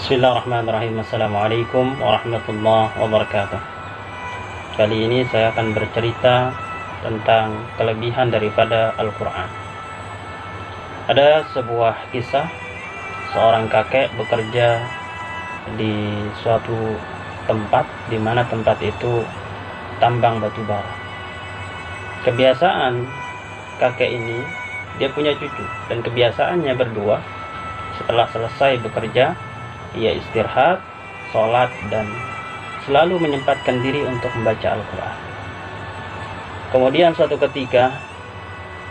Bismillahirrahmanirrahim. Assalamualaikum warahmatullahi wabarakatuh. Kali ini saya akan bercerita tentang kelebihan daripada Al-Quran. Ada sebuah kisah seorang kakek bekerja di suatu tempat, di mana tempat itu tambang batu bara. Kebiasaan kakek ini, dia punya cucu, dan kebiasaannya berdua setelah selesai bekerja, ia istirahat, sholat, dan selalu menyempatkan diri untuk membaca Al-Quran. Kemudian suatu ketika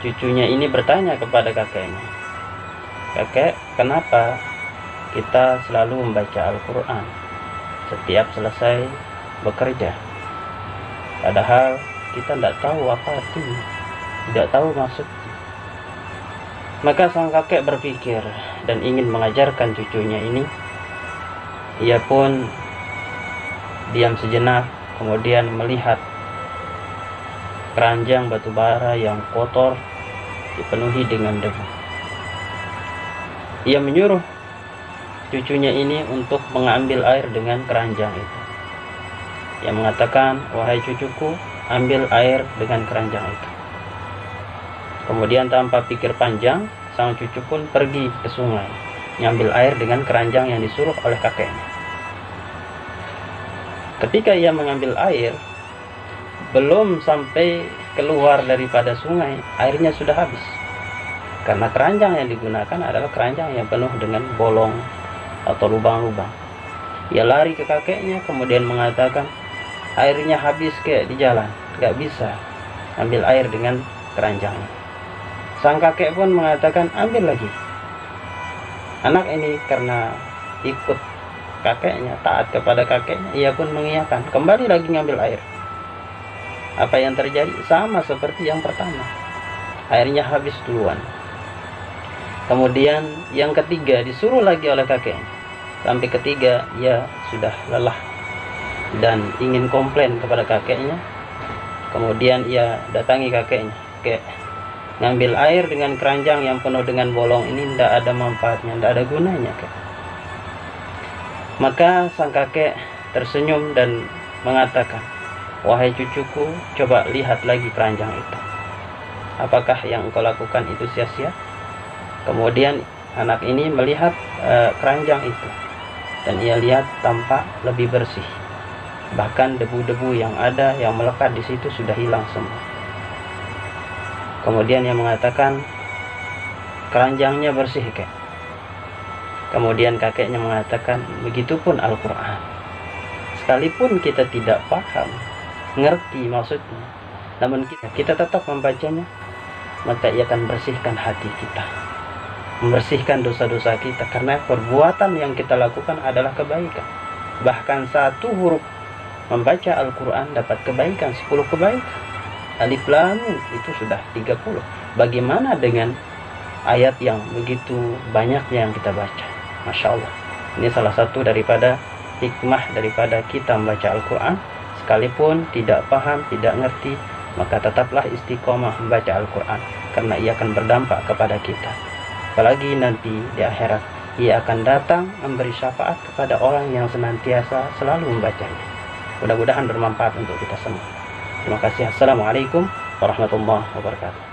cucunya ini bertanya kepada kakeknya, "Kakek, kenapa kita selalu membaca Al-Quran setiap selesai bekerja? Padahal kita tidak tahu apa artinya, tidak tahu maksudnya." Maka sang kakek berpikir dan ingin mengajarkan cucunya ini. Ia pun diam sejenak, kemudian melihat keranjang batu bara yang kotor dipenuhi dengan debu. Ia menyuruh cucunya ini untuk mengambil air dengan keranjang itu. Ia mengatakan, "Wahai cucuku, ambil air dengan keranjang itu." Kemudian tanpa pikir panjang, sang cucu pun pergi ke sungai, mengambil air dengan keranjang yang disuruh oleh kakeknya. Ketika ia mengambil air, belum sampai keluar daripada sungai, airnya sudah habis. Karena keranjang yang digunakan adalah keranjang yang penuh dengan bolong atau lubang-lubang. Ia lari ke kakeknya, kemudian mengatakan, "Airnya habis kayak di jalan, gak bisa ambil air dengan keranjangnya." Sang kakek pun mengatakan, "Ambil lagi." Anak ini karena ikut kakeknya, taat kepada kakeknya, ia pun mengiyakan, kembali lagi ngambil air. Apa yang terjadi? Sama seperti yang pertama, airnya habis duluan. Kemudian yang ketiga disuruh lagi oleh kakeknya. Sampai ketiga ia sudah lelah dan ingin komplain kepada kakeknya. Kemudian ia datangi kakeknya, "Kek, ngambil air dengan keranjang yang penuh dengan bolong ini tidak ada manfaatnya, tidak ada gunanya, Kek." Maka sang kakek tersenyum dan mengatakan, "Wahai cucuku, coba lihat lagi keranjang itu. Apakah yang engkau lakukan itu sia-sia?" Kemudian anak ini melihat keranjang itu, dan ia lihat tampak lebih bersih. Bahkan debu-debu yang ada yang melekat di situ sudah hilang semua. Kemudian ia mengatakan, "Keranjangnya bersih, Kek." Kemudian kakeknya mengatakan, "Begitupun Al-Quran. Sekalipun kita tidak paham, ngerti maksudnya, namun kita tetap membacanya, maka ia akan bersihkan hati kita, membersihkan dosa-dosa kita, karena perbuatan yang kita lakukan adalah kebaikan. Bahkan satu huruf membaca Al-Quran dapat kebaikan, 10 kebaikan. Alif Lam Mim itu sudah 30. Bagaimana dengan ayat yang begitu banyaknya yang kita baca? Masya Allah. Ini salah satu daripada hikmah daripada kita membaca Al-Quran. Sekalipun tidak paham, tidak ngerti, maka tetaplah istiqomah membaca Al-Quran, karena ia akan berdampak kepada kita. Apalagi nanti di akhirat, ia akan datang memberi syafaat kepada orang yang senantiasa selalu membacanya. Mudah-mudahan bermanfaat untuk kita semua. Terima kasih. Assalamualaikum warahmatullahi wabarakatuh.